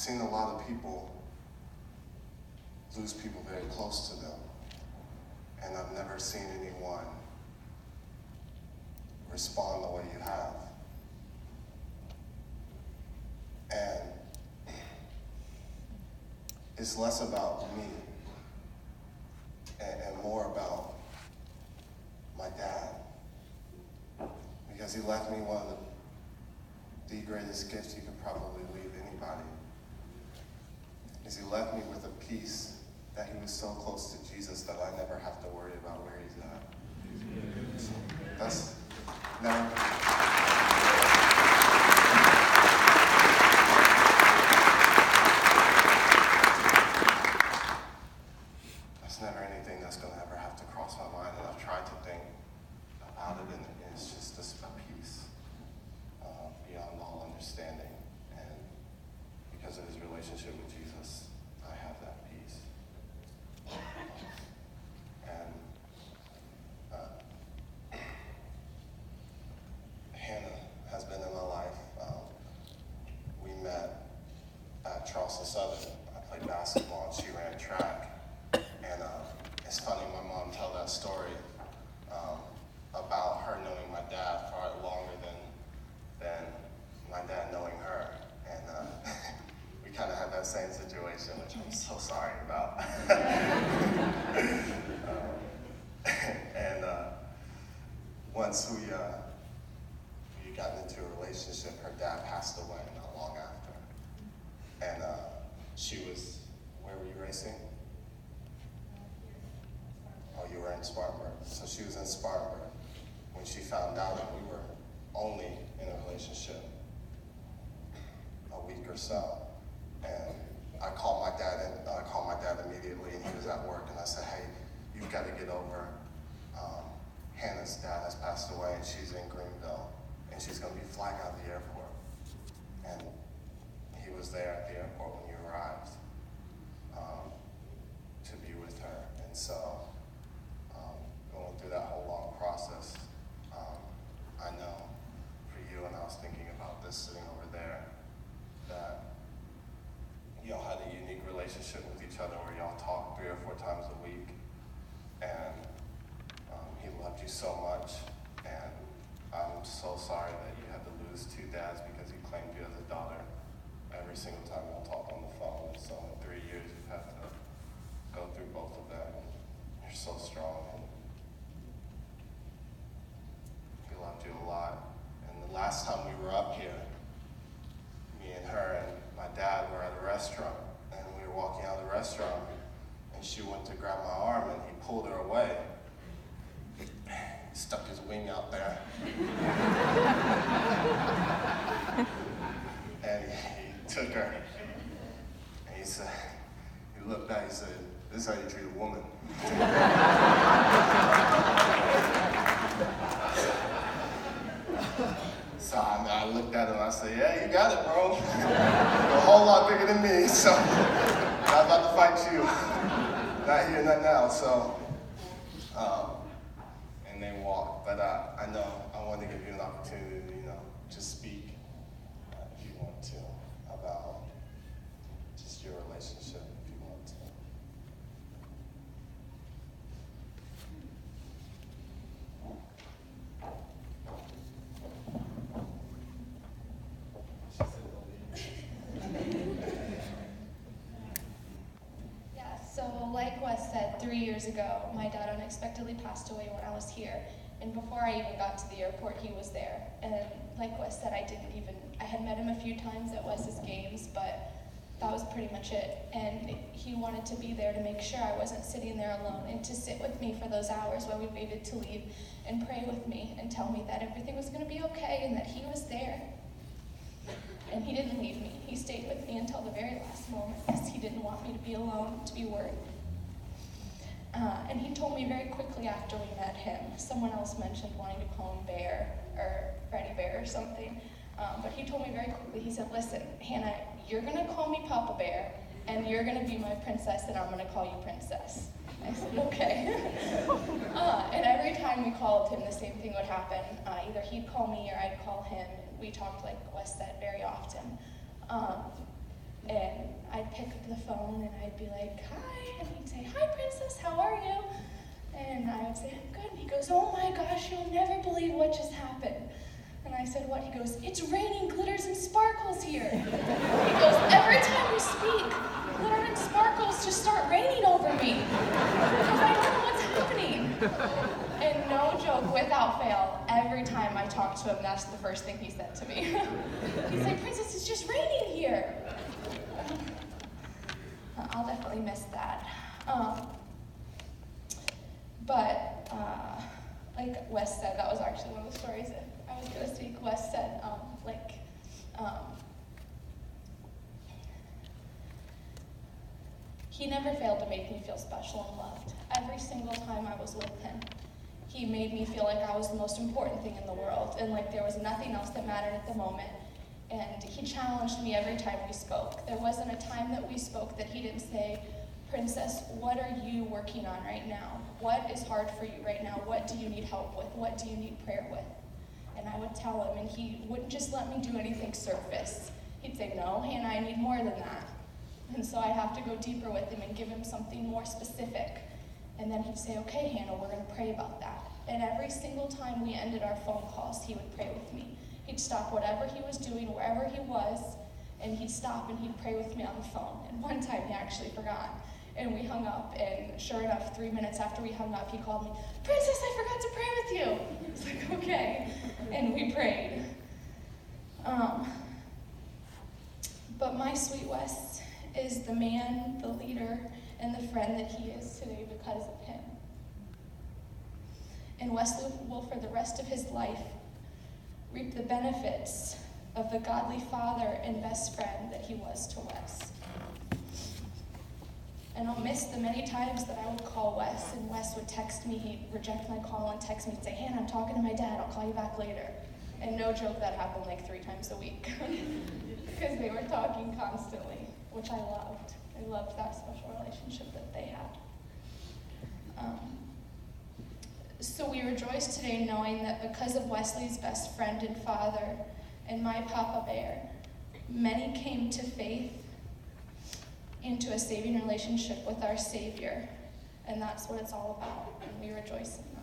seen a lot of people lose people very close to them, and I've never seen anyone respond the way you have. And it's less about me and more about my dad, because he left me one of the greatest gifts you could probably leave anybody. Is he left me with a peace that he was so close to Jesus that I never have to worry about where he's at. So that's never. That's never anything that's going to ever have to cross my mind, and I've tried to think about it, and it's just a peace beyond all understanding. And because of his relationship with Jesus, I have that peace. And Hannah has been in my life. We met at Charleston Southern. I played basketball and she ran track. And it's funny, my mom told that story about her knowing my dad far longer than my dad knowing her. And we kind of had that same situation, which I'm so sorry about. And once we got into a relationship, her dad passed away not long after. And she was, where were you racing? Oh, you were in Spartanburg. So she was in Spartanburg when she found out that we were only in a relationship a week or so. And I called my dad immediately, and he was at work, and I said, hey, you've got to get over. Hannah's dad has passed away, and she's in Greenville, and she's going to be flying out of the airport. And he was there at the airport when you arrived to be with her. And so going through that whole long process, I know for you, and I was thinking about this sitting over there, that y'all had a unique relationship with each other where y'all talked 3 or 4 times a week, and he loved you so much, and I'm so sorry that you had to lose 2 dads because he claimed you as a daughter every single time y'all talked on the phone. So in 3 years you've had to go through both of them, and you're so strong, and he loved you a lot. And the last time we were up here, me and her and my dad were at a restaurant, and we were walking out of the restaurant, and she went to grab my arm, and he pulled her away. He stuck his wing out there. And he took her, and he said, he looked back, he said, this is how you treat a woman. So I looked at him, I said, yeah, you got it, bro. You're a whole lot bigger than me, so I'm about to fight you. Not here, not now, so. And they walked, but I know I want to give you an opportunity to, just speak, if you want to, about just your relationship, if you want to. So like Wes said, 3 years ago, my dad unexpectedly passed away when I was here. And before I even got to the airport, he was there. And like Wes said, I had met him a few times at Wes's games, but that was pretty much it. And he wanted to be there to make sure I wasn't sitting there alone, and to sit with me for those hours while we waited to leave, and pray with me and tell me that everything was going to be okay and that he was there. And he didn't leave me. He stayed with me until the very last moment, because he didn't want me to be alone, to be worried. And he told me very quickly after we met him, someone else mentioned wanting to call him Bear, or Freddy Bear or something, but he told me very quickly, he said, listen, Hannah, you're going to call me Papa Bear, and you're going to be my princess, and I'm going to call you Princess. I said, okay. And every time we called him, the same thing would happen. Either he'd call me or I'd call him. We talked, like Wes said, very often. And I'd pick up the phone and I'd be like, hi, and he'd say, hi, Princess, how are you? And I would say, I'm good. And he goes, oh my gosh, you'll never believe what just happened. And I said, what? He goes, it's raining glitters and sparkles here. He goes, every time you speak, glitter and sparkles just start raining over me. Because I don't know what's happening. And no joke, without fail, every time I talked to him, that's the first thing he said to me. He's like, Princess, it's just raining here. I'll definitely miss that. Like Wes said, that was actually one of the stories that I was going to speak. Wes said, he never failed to make me feel special and loved. Every single time I was with him, he made me feel like I was the most important thing in the world, and like there was nothing else that mattered at the moment. And he challenged me every time we spoke. There wasn't a time that we spoke that he didn't say, Princess, what are you working on right now? What is hard for you right now? What do you need help with? What do you need prayer with? And I would tell him, and he wouldn't just let me do anything surface. He'd say, no, Hannah, I need more than that. And so I'd have to go deeper with him and give him something more specific. And then he'd say, okay, Hannah, we're going to pray about that. And every single time we ended our phone calls, he would pray with me. He'd stop whatever he was doing, wherever he was, and he'd stop and he'd pray with me on the phone. And one time he actually forgot. And we hung up, and sure enough, 3 minutes after we hung up, he called me, Princess, I forgot to pray with you. I was like, okay. And we prayed. But my sweet Wes is the man, the leader, and the friend that he is today because of him. And Wesley will, for the rest of his life, reap the benefits of the godly father and best friend that he was to Wes. And I'll miss the many times that I would call Wes, and Wes would text me. He'd reject my call and text me and say, Hannah, I'm talking to my dad. I'll call you back later. And no joke, that happened like 3 times a week because they were talking constantly, which I loved. I loved that special relationship that they had. So we rejoice today knowing that because of Wesley's best friend and father and my Papa Bear, many came to faith into a saving relationship with our Savior. And that's what it's all about. And we rejoice in that.